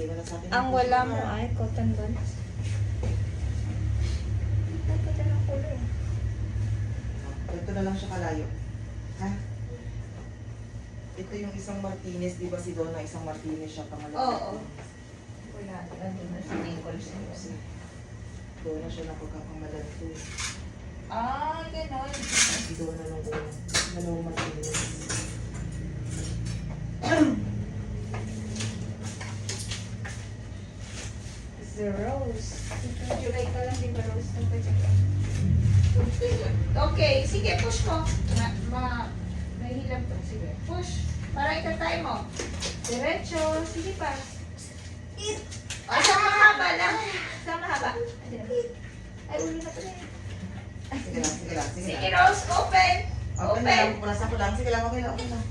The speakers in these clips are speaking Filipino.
Bigay mo na sa akin. Ang wala mo ay cotton buds. Dapat yan ang kulay. Ito na lang siya kalayo. Ha? Ito yung isang Martinez, di ba si Donna, isang Martinez siya pangalan. Oo. Wala. Nandun na sa ankles niya. Donna siya na pagkakamalan ko. Ah, ganon. Si Donna nung una. Dalawang Martinez. The rose. July ka lang, di ba rose? Okay, sige, push mo. Mahilap to. Sige, push. Para itatay mo. Diretso. Sige pa. Sa mahaba lang. Sa mahaba. Ay, ulo na pala eh. Sige lang, sige lang, sige Sige, lang. Rose, open. Open na lang, punasan ko lang. Sige lang, okay lang, okay lang.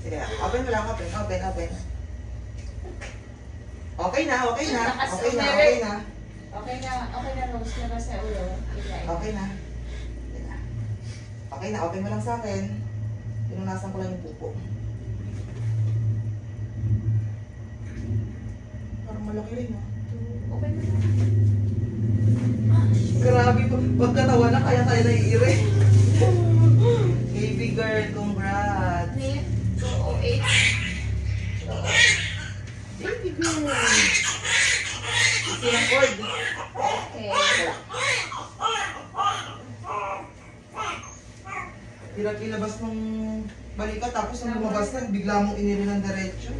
Sige lang, open mo lang, open, open, open. Okay na, okay na. Okay na, okay na. Okay na, Rose. Labas sa ulo. Okay na. Okay na. Okay na, open mo lang sa akin. Pinunasan ko lang yung pupo. Parang malaki rin, no? Open mo lang. Grabe, pagkatawa na kaya tayo naiire. Baby girl, congrats. 208. Baby girl. Silang cord. Okay. Hirap ilabas nung balikat tapos nung lumabas ka, bigla mong iniri ng diretso.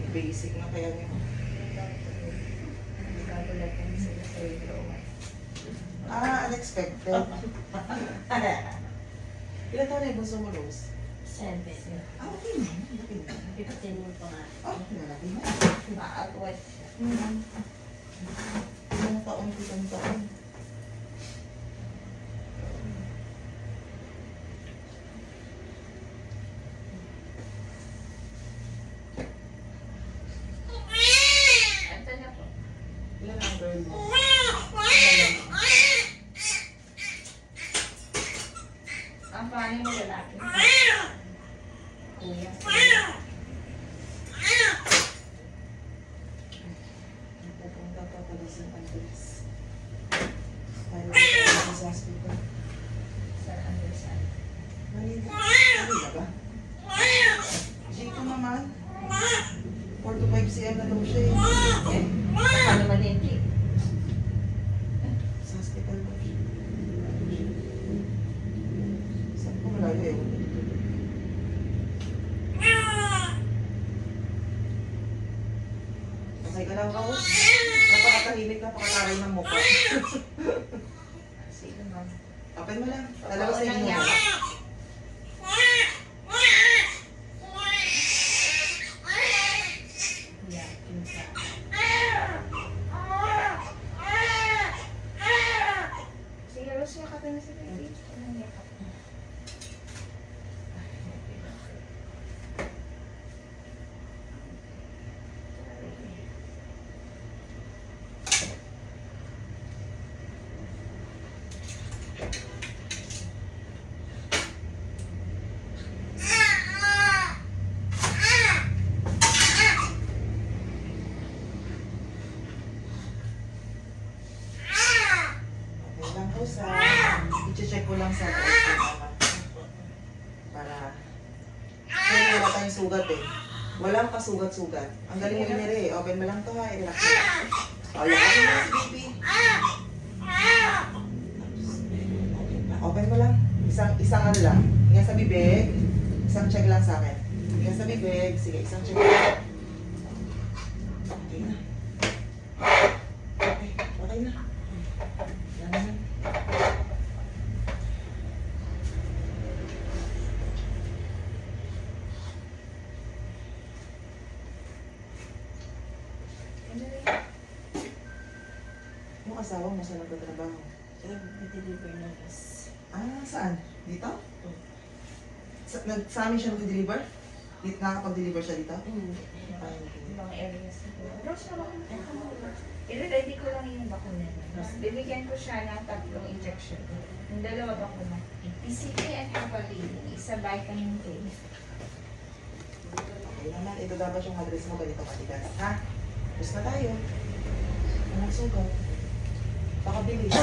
Basic na kaya niyo. Unexpected. Ilan taon na yung bunso mo, Rose? 7. Okay na. Okay na. 15 mo pa nga. Lalaki na. Maagwat siya. Ilang taon, isang taon. Ito na po. Ilan ang girl mo? Ang pangalan mo lalaki. Kuya. Napupunta pa pala sa Andres. Tayo pa sa hospital. Sa Anderson. Manila. Manila ba? G2 naman. 4 to 5 cm na daw siya eh. Ano man hindi? Sa hospital ba siya? Saan ko malayo eh? Pasay ka lang, Rose. Napakatahimik, napakataray ng mukha. Sige ma'am. Open mo lang. Lalabas na yung Yan. mukha. Yan. Pinsa. Sige, Rose, yakapin na si baby. Anong yakap? Okay lang po sa... I-check ko lang sa para... Kaya wala tayong sugat eh. Walang kasugat-sugat. Ang galing mo inire eh. Open mo lang to ha. I-relax mo lang. O, lakas mo lang si baby. Open mo lang. Isang ano lang. Hinga sa bibig. Isang check lang sa akin. Hinga sa bibig. Sige, isang check lang. Okay na. Okay. Okay na. Yan na. Yung asawa mo sa nagtatrabaho. Deliver na gas. Saan? Dito? Sa amin siya nag-deliver? Dito nakakapag-deliver siya dito? Ibang areas siguro. Rose, na bakuna. I-ready ko lang yung bakuna. Bibigyan ko siya ng 3 injection. Yung 2 bakuna. PCT at Heparin. Isa vitamin K. Okay naman. Ito dapat yung address mo. Ganito matigas. Ha? Tapos na tayo. Anong sugat? Baka bilis.